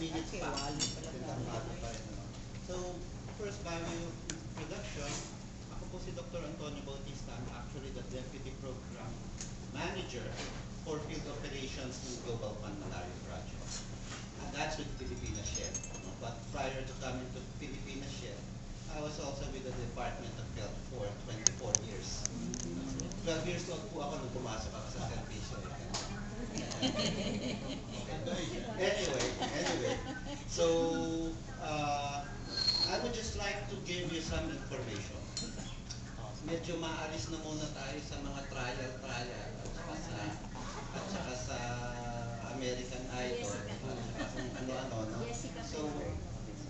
minutes pa. So, first, by way of introduction, ako po si Dr. Antonio Bautista. I'm actually the Deputy Program Manager for Field Operations in Global Fund Malaria Project. And that's with Filipina Shell. But prior to coming to Filipina Shell, I was also with the Department of Health for 24 years. 12 years old po ako nung pumasok ako sa service. Anyway, so I would just like to give you some information. Medyo maalis na muna tayo sa mga trial at saka sa American Idol, kung ano-ano, no? So,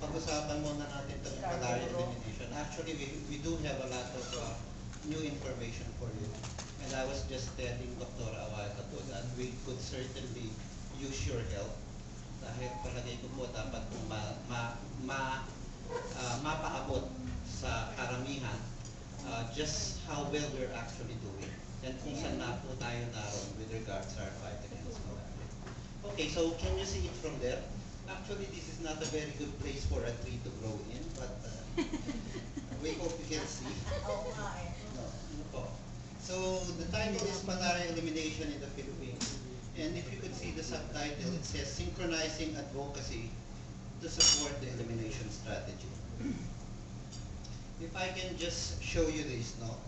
pag-usapan muna natin itong malaria elimination. Actually, we do have a lot of new information for you. And I was just telling Dr. a while ago that we could certainly use your help. Dahil palagay ko po dapat mapaabot sa karamihan just how well we're actually doing and kung saan na po tayo naroon with regards to our fight against malaria. Okay, so can you see it from there? Actually, this is not a very good place for a tree to grow in, but we hope you can see. No. So the title is Malaria Elimination in the Philippines. And if you could see the subtitle, it says Synchronizing Advocacy to Support the Elimination Strategy. If I can just show you this, no?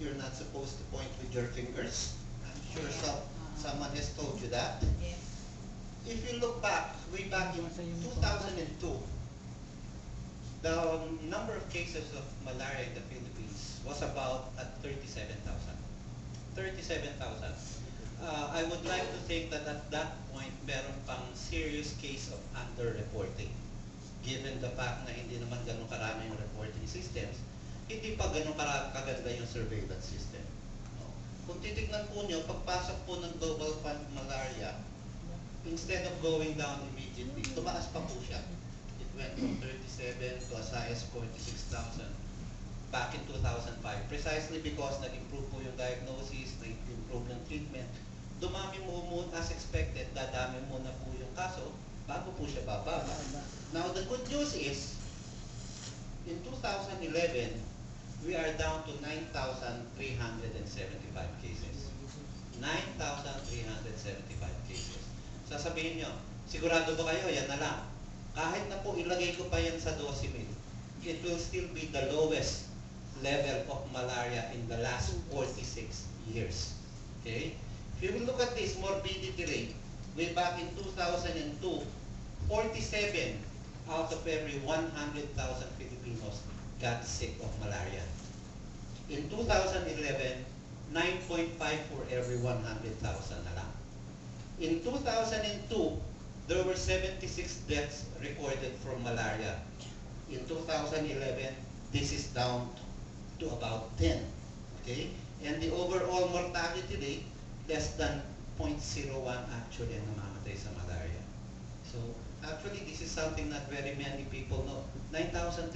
You're not supposed to point with your fingers. I'm sure someone has told you that. If you look back, way back in 2002, the number of cases of malaria in the Philippines was about at 37,000. 37,000. I would like to think that at that point, meron pang serious case of underreporting. Given the fact na hindi naman ganun karami yung reporting systems, hindi pa ganun kaganda yung surveillance system. No? Kung titignan po nyo, pagpasok po ng Global Fund Malaria, instead of going down immediately, tumaas pa po siya. It went from 37 to as high as 46,000 back in 2005. Precisely because nag-improve po yung diagnosis, nag-improve yung treatment. Dumami mo as expected, dadami muna po yung kaso, bago po siya bababa. Now, the good news is, in 2011, we are down to 9,375 cases. 9,375 cases. Sasabihin nyo, sigurado ba kayo, yan na lang. Kahit na po ilagay ko pa yan sa 12,000, it will still be the lowest level of malaria in the last 46 years. Okay? If you will look at this morbidity rate, way back in 2002, 47 out of every 100,000 Filipinos got sick of malaria. In 2011, 9.5 for every 100,000 na lang. In 2002, there were 76 deaths recorded from malaria. In 2011, this is down to about 10. Okay? And the overall mortality rate, less than 0.01 actually ang namamatay sa malaria. So, actually, this is something not very many people know. 9,300,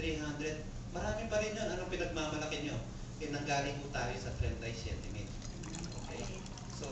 marami pa rin yun. Anong pinagmamalaki nyo? Nanggaling po tayo sa 30 centimeters. Okay? So,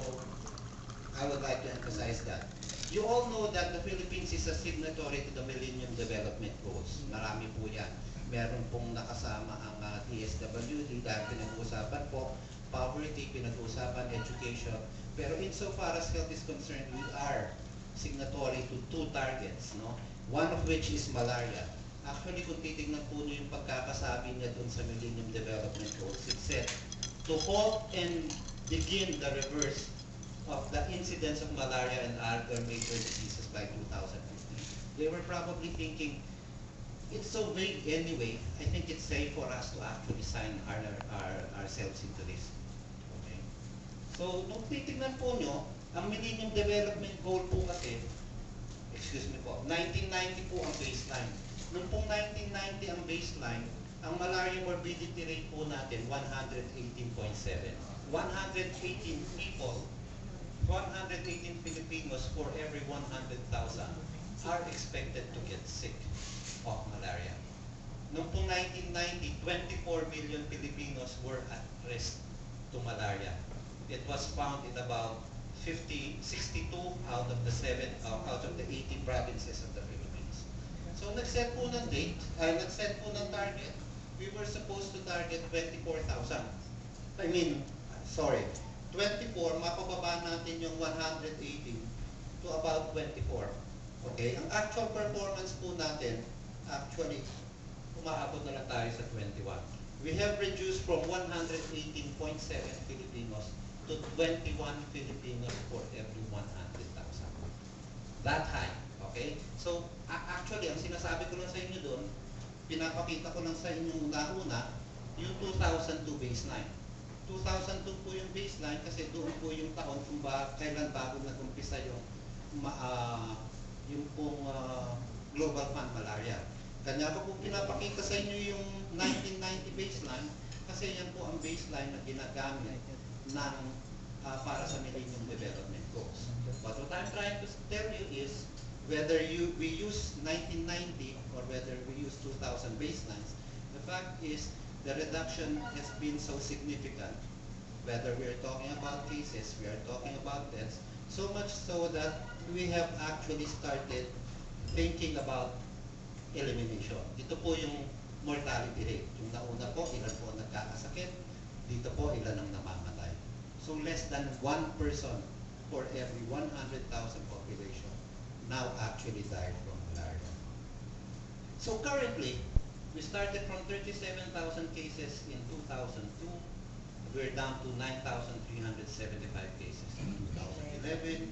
I would like to emphasize that. You all know that the Philippines is a signatory to the Millennium Development Goals. Marami po yan. Meron pong nakasama ang DSWD dahil pinag-uusapan po poverty, pinag-uusapan education. Pero insofar as health is concerned, we are signatory to 2 targets, no? One of which is malaria. Actually, kung titignan po nyo yung pagkakasabi niya dun sa Millennium Development Goals, it said to halt and begin the reverse of the incidence of malaria and other major diseases by 2015. They were probably thinking, it's so vague anyway, I think it's safe for us to actually sign ourselves into this. Okay? So, nung titignan po nyo, ang Millennium Development Goal po kasi, 1990 po ang baseline. Nung pong 1990 ang baseline, ang malaria morbidity rate po natin, 118.7. 118 people, 118 Filipinos for every 100,000 are expected to get sick of malaria. Noong pong 1990, 24 million Filipinos were at risk to malaria. It was found in about 62 out of the 80 provinces of the Philippines. So nag-set po ng nag-set po ng target. We were supposed to target 24,000. I mean, sorry, 24, mapababa natin yung 180 to about 24. Okay? Ang actual performance po natin, actually, umaabot na lang tayo sa 21. We have reduced from 118.7 Filipinos to 21 Filipinos for every 100,000. That high. Okay? So, actually, ang sinasabi ko lang sa inyo doon, pinapakita ko lang sa inyo una-una, yung 2002 baseline. 2002 po yung baseline kasi doon po yung taon kung kailan bago nag-umpisa yung pong Global Fund Malaria. Kanya ko po pinapakita sa inyo yung 1990 baseline kasi yan po ang baseline na ginagamit ng para sa Millennium Development Goals. But what I'm trying to tell you is whether we use 1990 or whether we use 2000 baselines, the fact is the reduction has been so significant, whether we are talking about cases, we are talking about deaths, so much so that we have actually started thinking about elimination. Ito po yung mortality rate. Yung nauna po, ilan po ang nagkakasakit, dito po ilan ang namamatay. So less than 1 person for every 100,000 population now actually died from malaria. So currently, we started from 37,000 cases in 2002. We're down to 9,375 cases in 2011.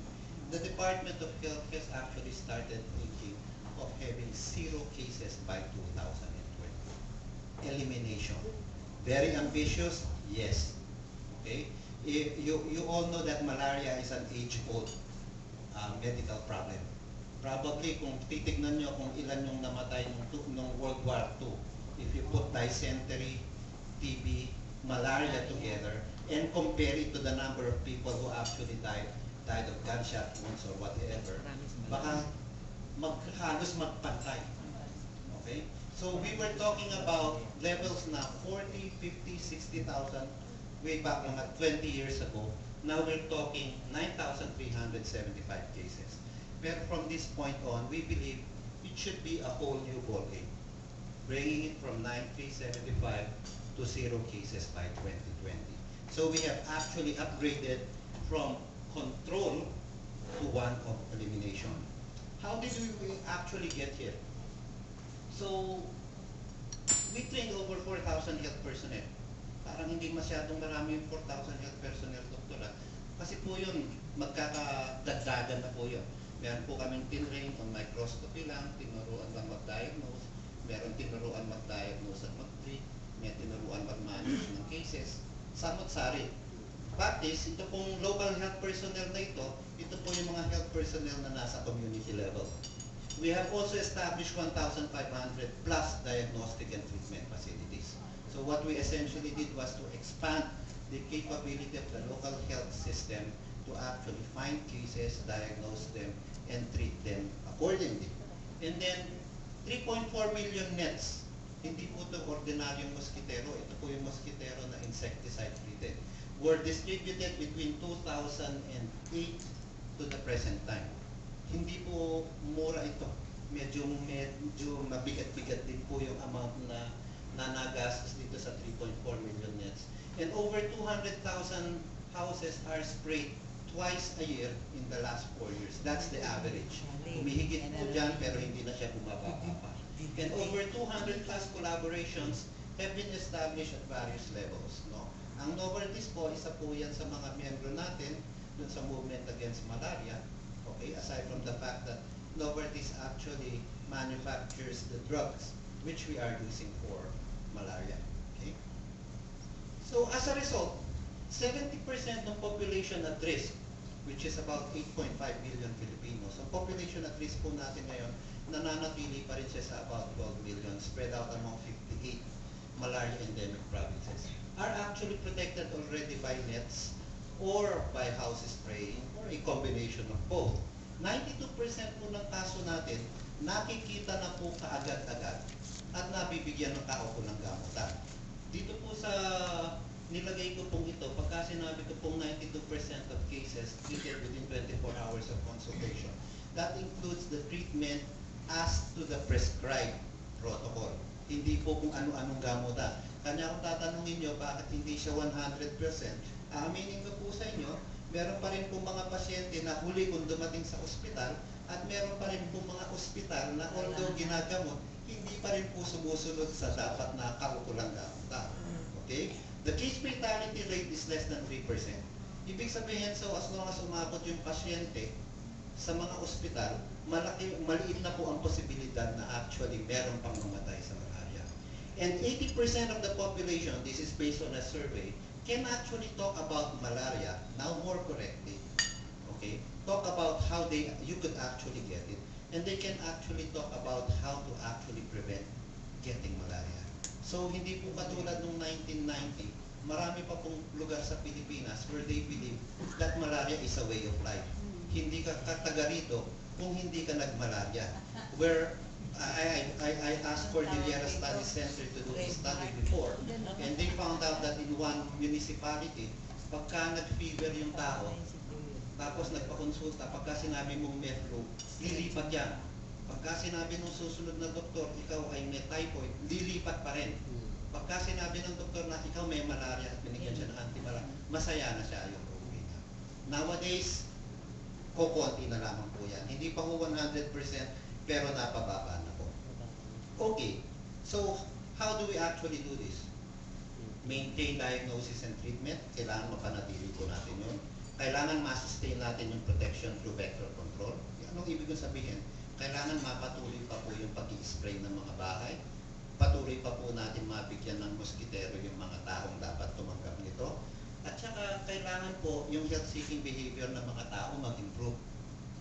The Department of Health has actually started thinking of having 0 cases by 2020. Elimination. Very ambitious? Yes. Okay? You all know that malaria is an age-old medical problem. Probably kung titignan nyo kung ilan yung namatay nung World War II, if you put dysentery, TB, malaria together, and compare it to the number of people who actually died of gunshot wounds or whatever, baka halos magpantay. Okay? So we were talking about levels na 40, 50, 60,000 way back mga 20 years ago. Now we're talking 9,375 cases. But from this point on, we believe it should be a whole new ballgame, bringing it from 9,375 to 0 cases by 2020. So we have actually upgraded from control to one of elimination. How did we actually get here? So, we trained over 4,000 health personnel. Parang hindi masyadong marami yung 4,000 health personnel, doktora. Kasi po yun, magkakadagdagan na po yun. Meron po kaming tinrain on microscopy lang, tinuruan lang mag-diagnose, meron tinuruan mag-diagnose at mag-treat, may tinuruan mag-manage ng cases, samot-sari. Fact is, ito pong local health personnel na ito po yung mga health personnel na nasa community level. We have also established 1,500 plus diagnostic and treatment facilities. So what we essentially did was to expand the capability of the local health system to actually find cases, diagnose them, and treat them accordingly. And then, 3.4 million nets. Hindi po ito ordinaryong mosquitero. Ito po yung mosquitero na insecticide-treated. Were distributed between 2008 to the present time. Hindi po mura ito. Medyo mabigat-bigat din po yung amount na nagastos dito sa 3.4 million nets. And over 200,000 houses are sprayed twice a year in the last 4 years. That's the average. Humihigit po dyan pero hindi na siya bumababa pa. And over 200 plus collaborations have been established at various levels. No? Ang Novartis po, isa po yan sa mga miyembro natin dun sa movement against malaria. Okay? Aside from the fact that Novartis actually manufactures the drugs which we are using for malaria. Okay? So as a result, 70% ng population at risk, which is about 8.5 million Filipinos. Ang population at risk po natin ngayon, nananatili pa rin siya sa about 12 million, spread out among 58 malaria endemic provinces, are actually protected already by nets or by house spraying or a combination of both. 92% po ng kaso natin, nakikita na po kaagad-agad at nabibigyan ng tao po ng gamutan. Dito po sa nilagay ko pong ito, pagka sinabi ko pong 92% of cases treated within 24 hours of consultation, that includes the treatment as to the prescribed protocol. Hindi po kung ano-anong gamutan. Kanya kung tatanungin nyo bakit hindi siya 100%, aaminin ko po sa inyo, meron pa rin po mga pasyente na huli kung dumating sa ospital at meron pa rin po mga ospital na although ginagamot, hindi pa rin po sumusunod sa dapat na kaukulang gamutan. Okay? The case fatality rate is less than 3%. Ibig sabihin, so as long as umabot yung pasyente sa mga ospital, maliit na po ang posibilidad na actually meron pang mamatay sa malaria. And 80% of the population, this is based on a survey, can actually talk about malaria, now more correctly, okay? Talk about how you could actually get it. And they can actually talk about how to actually prevent getting malaria. So hindi po katulad nung 1990, marami pa pong lugar sa Pilipinas where they believe that malaria is a way of life. Hindi ka kataga rito kung hindi ka nagmalaria. Where I asked for the Cordillera Study Center to do a study before, and they found out that in one municipality, pagka nag-fever yung tao, tapos nagpakonsulta, pagka sinabi mong may flu, lilipat yan. Pagka sinabi ng susunod na doktor, ikaw ay may typhoid, lilipat pa rin. Pagka sinabi ng doktor na ikaw may malaria at binigyan siya ng antimalaria, masaya na siya yung uuwi niya. Nowadays, kukunti na lamang po yan. Hindi pa ho 100%, pero napababa na po. Okay, so how do we actually do this? Maintain diagnosis and treatment. Kailangan mapanatili po natin yun. Kailangan ma-sustain natin yung protection through vector control. Anong ibig sabihin? Kailangan mapatuloy pa po yung pag-i-spray ng mga bahay. Patuloy pa po natin mabigyan ng moskitero yung mga taong dapat tumanggap nito. At saka kailangan po yung health-seeking behavior ng mga tao mag-improve.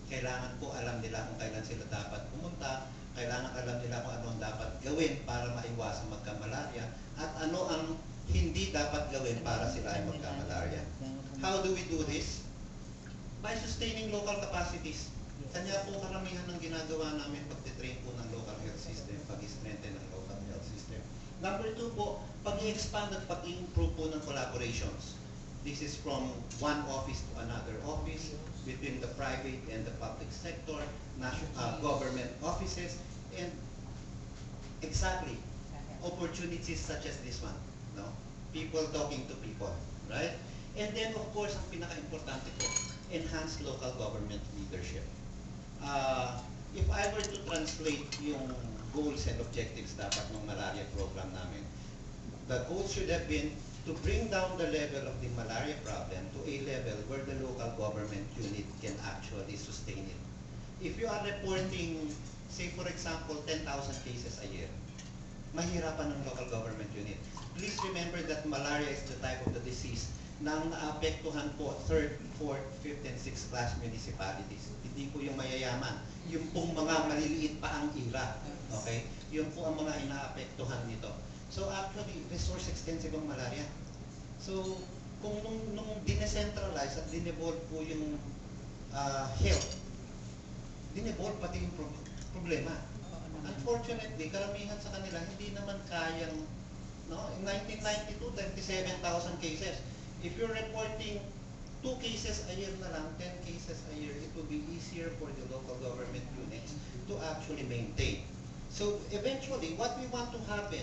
Kailangan po alam nila kung kailan sila dapat pumunta, kailangan alam nila kung ano ang dapat gawin para maiwasan magka-malaria, at ano ang hindi dapat gawin para sila ay magka-malaria. How do we do this? By sustaining local capacities. Kanya po karamihan ng ginagawa namin pag-train po ng local health system, pag-strengthen ng local health system. Number 2 po, pag-i-expand at pag-i-improve po ng collaborations. This is from one office to another office, between the private and the public sector, government offices, and exactly opportunities such as this one. No? People talking to people, right? And then of course, ang pinaka-importante po, enhance local government leadership. If I were to translate yung goals and objectives dapat ng malaria program namin, the goals should have been to bring down the level of the malaria problem to a level where the local government unit can actually sustain it. If you are reporting, say for example, 10,000 cases a year, mahirapan ng local government unit. Please remember that malaria is the type of the disease na naapektuhan po 3rd, 4th, 5th, and 6th class municipalities. Hindi po yung mayayaman. Yung pong mga maliliit pa ang ira. Okay? Yung po ang mga inaapektuhan nito. So actually, resource extensive ang malaria. So, kung nung dinecentralize at dinevolve po yung health, dinevolve pati yung problema. Unfortunately, karamihan sa kanila hindi naman kayang, no? In 1992, 37,000 cases. If you're reporting 2 cases a year na lang, 10 cases a year, it will be easier for the local government units to actually maintain. So eventually, what we want to happen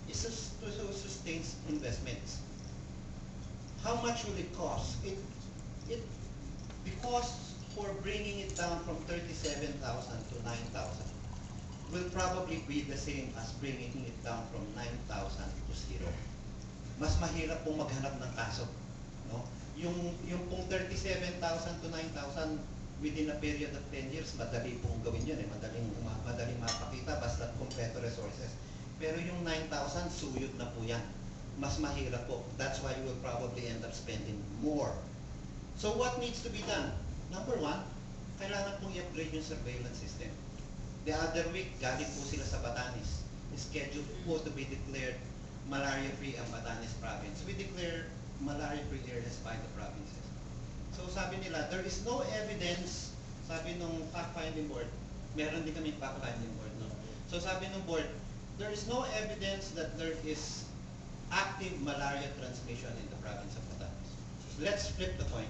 is to sustain investments. How much will it cost? The cost for bringing it down from 37,000 to 9,000 will probably be the same as bringing it down from 9,000 to 0. Mas mahirap pong maghanap ng kaso. No? Yung pong 37,000 to 9,000 within a period of 10 years, madali pong gawin yun. Madaling mapakita basta kompleto resources. Pero yung 9,000, suyod na po yan. Mas mahirap po. That's why you will probably end up spending more. So what needs to be done? Number 1, kailangan pong i-upgrade yung surveillance system. The other week, galing po sila sa Batanes. Scheduled po to be declared malaria-free ang Batanes province. We declare malaria-free areas by the provinces. So sabi nila, there is no evidence, sabi nung fact-finding board, meron din kami fact-finding board, no? So sabi ng board, there is no evidence that there is active malaria transmission in the province of Batanes. Let's flip the coin.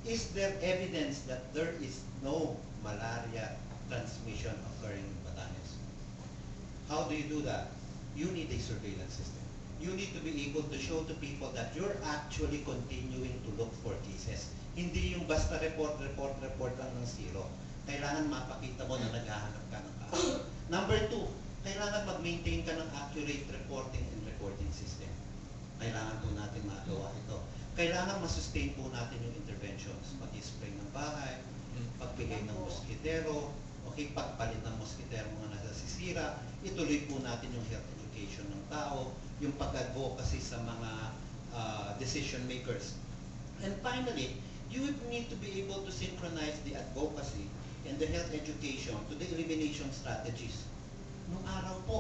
Is there evidence that there is no malaria transmission occurring in Batanes? How do you do that? You need a surveillance system. You need to be able to show to people that you're actually continuing to look for cases. Hindi yung basta report lang ng zero. Kailangan mapakita mo na naghahanap ka ng kaso. Number two, kailangan mag-maintain ka ng accurate reporting and recording system. Kailangan po natin magawa ito. Kailangan masustain po natin yung interventions. Pag-spray ng bahay, pagbigay ng mosquitero, okay, pagpalit ng mosquitero mga nasasisira, ituloy po natin yung health education ng tao, yung pag-advocacy sa mga decision makers. And finally, you would need to be able to synchronize the advocacy and the health education to the elimination strategies. Nung araw po,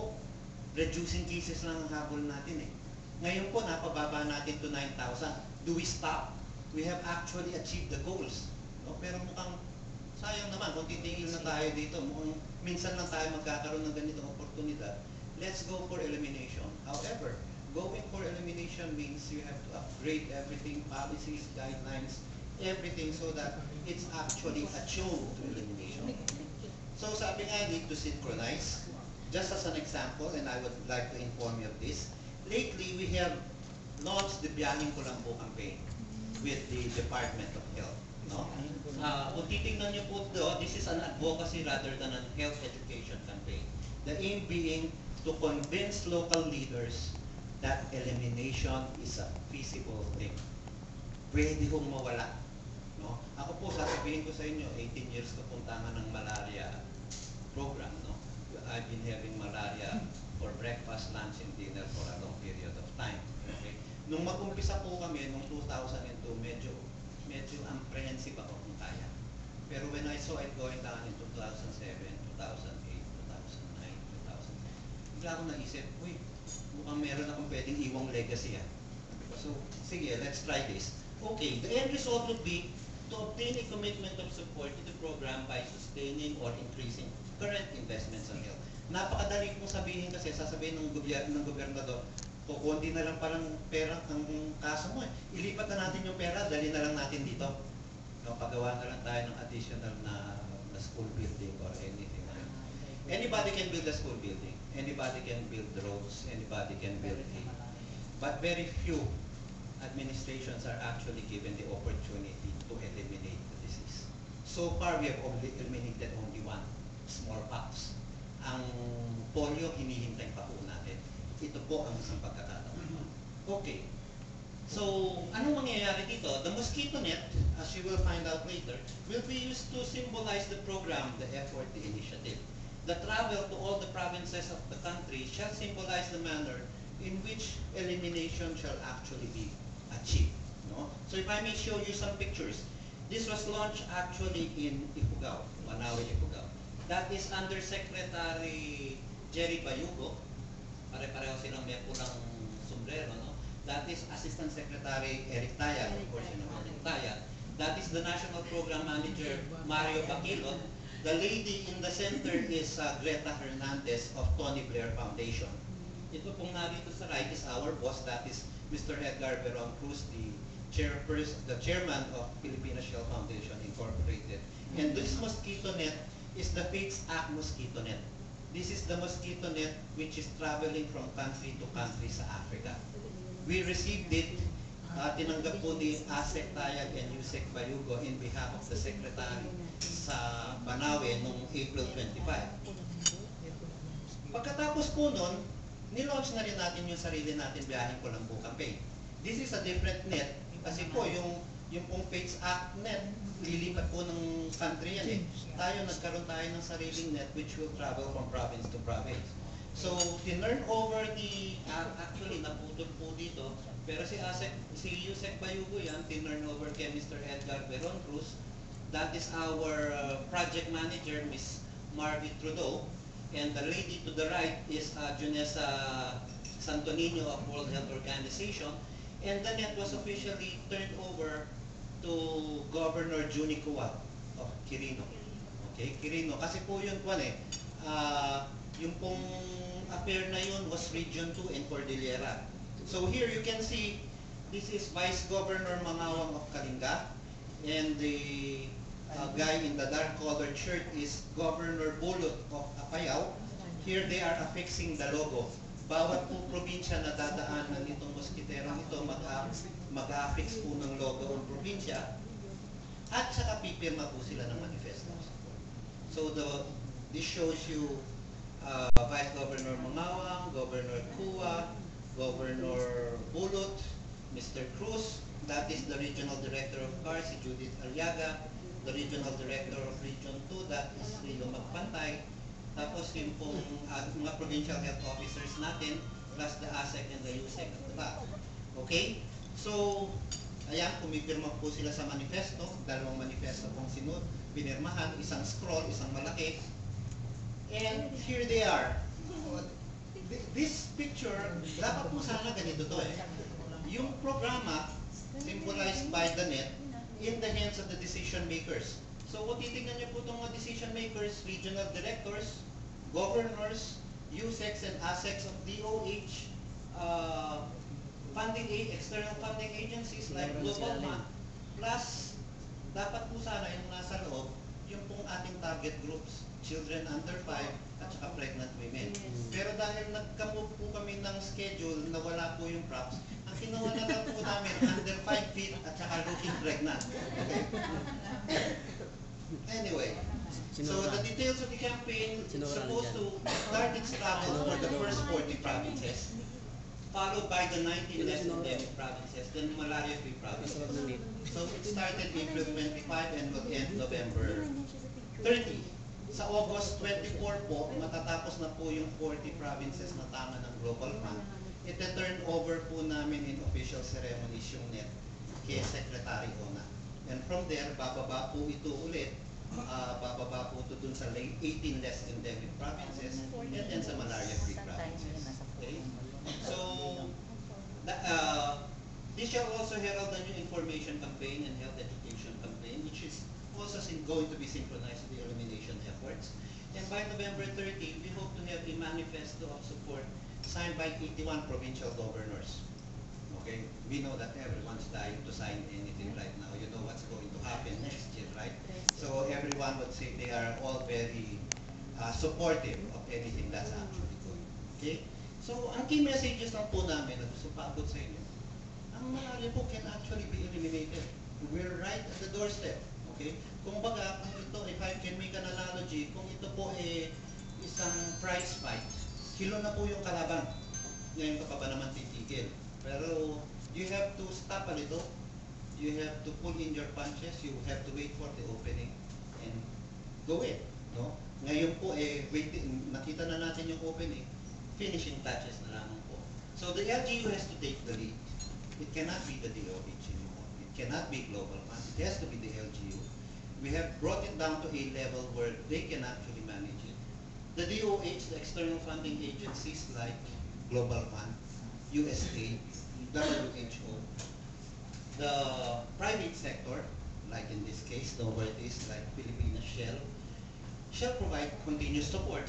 reducing cases lang ang habol natin eh. Ngayon po, napababa natin to 9,000. Do we stop? We have actually achieved the goals. No? Pero mukhang sayang naman kung titigil na tayo dito. Mukhang minsan lang tayo magkakaroon ng ganitong oportunidad. Let's go for elimination. However, going for elimination means you have to upgrade everything, policies, guidelines, everything so that it's actually attuned to elimination. So sabi nga, need to synchronize. Just as an example, and I would like to inform you of this, lately we have launched the Biyahing Kulambo campaign with the Department of Health. No? Kung titignan niyo po ito, this is an advocacy rather than a health education campaign. The aim being to convince local leaders that elimination is a feasible thing. Pwede hong mawala. No? Ako po, sasabihin ko sa inyo, 18 years ko pong tama ng malaria program. No? I've been having malaria for breakfast, lunch, and dinner for a long period of time. Okay? Nung mag-umpisa po kami, nung 2002, medyo apprehensive ako kung kaya. Pero when I saw it going down in 2007, 2008, 2009, 2000, bigla akong naisip, uy, mukhang meron akong pwedeng iwang legacy ah. So, sige, let's try this. Okay, the end result would be to obtain a commitment of support to the program by sustaining or increasing current investments on health. Napakadali pong sabihin kasi, sasabihin ng gobernador, kukunti na lang parang pera ang kaso mo eh. Ilipat na natin yung pera, dali na lang natin dito. No, paggawa na lang tayo ng additional na school building or anything. Anybody can build a school building. Anybody can build roads. Anybody can build a... But very few administrations are actually given the opportunity to eliminate the disease. So far, we have only eliminated only one, smallpox. Ang polio, hinihintay pa po natin. Ito po ang isang pagkakataon. Okay. So, anong mangyayari dito? The mosquito net, as you will find out later, will be used to symbolize the program, the effort, the initiative. The travel to all the provinces of the country shall symbolize the manner in which elimination shall actually be achieved. No? So if I may show you some pictures, this was launched actually in Ifugao, Manawi, Ifugao. That is under Secretary Jerry Bayugo. Pare-pareho silang may pulang sombrero. No? That is Assistant Secretary Eric Taya, of course, you know Eric Taya. That is the National Program Manager Mario Baquilon. The lady in the center is Greta Hernandez of Tony Blair Foundation. Ito pong narito sa right is our boss, that is Mr. Edgar Veron Cruz, the chairman of Filipino Shell Foundation Incorporated. And this mosquito net is the FATES Act mosquito net. This is the mosquito net which is traveling from country to country sa Africa. We received it, tinanggap po ni ASEC Tayag and USEC Bayugo in behalf of the Secretary sa Banawe noong April 25. Pagkatapos po nun, nilaunch na rin natin yung sarili natin Biyahing Kulambo campaign. This is a different net kasi po yung pong FATES Act net, lilipat po ng country yan eh. Nagkaroon tayo ng sariling net which will travel from province to province. So, tinurn over actually naputol po dito, pero si USEC Bayugo yan, tinurn over kay Mr. Edgar Veron Cruz. That is our project manager, Ms. Marvie Trudeau. And the lady to the right is Junessa Santonino of World Health Organization. And the net was officially turned over to Governor Junicua of Quirino. Okay, Quirino. Kasi po yun po yung pong affair na yun was Region 2 in Cordillera. So here you can see, this is Vice Governor Mangawang of Kalinga, and the guy in the dark colored shirt is Governor Bulot of Apayao. Here they are affixing the logo. Bawat po probinsya na dadaanan itong moskiterong ito, mag-affix po ng logo ng probinsya, at saka pipirma po sila ng manifesto. So this shows you Vice Governor Mangawang, Governor Kua, Governor Bulot, Mr. Cruz, that is the Regional Director of CAR, si Judith Aliaga, the Regional Director of Region 2, that is Rio Magpantay, tapos yung pong mga provincial health officers natin, plus the ASEC and the USEC at the back. Okay? So, ayan, pumipirma po sila sa manifesto, dalawang manifesto pong pinirmahan, isang scroll, isang malaki. And here they are. This picture, dapat po sana ganito to eh. Yung programa, symbolized by the net, in the hands of the decision makers. So kung titingnan niyo po itong mga decision makers, regional directors, governors, USECs and ASECs of DOH, external funding agencies like Global Fund, plus dapat po sana yung nasa loob, yung pong ating target groups, children under 5 at saka pregnant women. Pero dahil nagkamove po kami ng schedule na wala po yung props, ang kinuha na lang po namin under 5 feet at saka looking pregnant. Okay? Anyway, so the details of the campaign is supposed to start its travel for the first 40 provinces, followed by the 19 less endemic provinces, then malaria-free provinces. So it started April 25 and will end November 30. Sa August 24 po, matatapos na po yung 40 provinces na tama ng Global Fund. Ite-turn over po namin in official ceremonies yung net kay Secretary Ona. And from there, bababa po ito ulit. Bababa po ito dun sa 18 less endemic provinces and then sa malaria-free provinces. Okay? So, this shall also herald the new information campaign and health education campaign, which is also going to be synchronized with the elimination efforts. And by November 30, we hope to have a manifesto of support signed by 81 provincial governors. Okay, we know that everyone's dying to sign anything right now. You know what's going to happen next year, right? So everyone would say they are all very supportive of anything that's actually good. Okay? So ang key messages lang po namin na gusto paabot sa inyo, ang malaria po can actually be eliminated. We're right at the doorstep. Okay? Kung baga, kung ito, if I can make an analogy, kung ito po isang prize fight, kilo na po yung kalaban. Ngayon ka pa ba naman titigil? Pero you have to stop a little. You have to pull in your punches. You have to wait for the opening and go in. No? Ngayon po, nakita na natin yung opening. Finishing touches na lamang po. So the LGU has to take the lead. It cannot be the DOH anymore. It cannot be Global Fund. It has to be the LGU. We have brought it down to a level where they can actually manage it. The DOH, the external funding agencies like Global Fund, USAID, WHO, the private sector, like in this case, Novartis, like Philippines shall provide continuous support,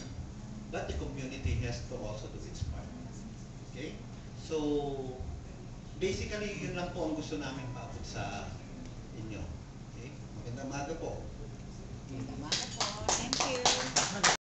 but the community has to also do its part. Okay? So, basically, yun lang po ang gusto namin paabot sa inyo. Okay? Magandang umaga po.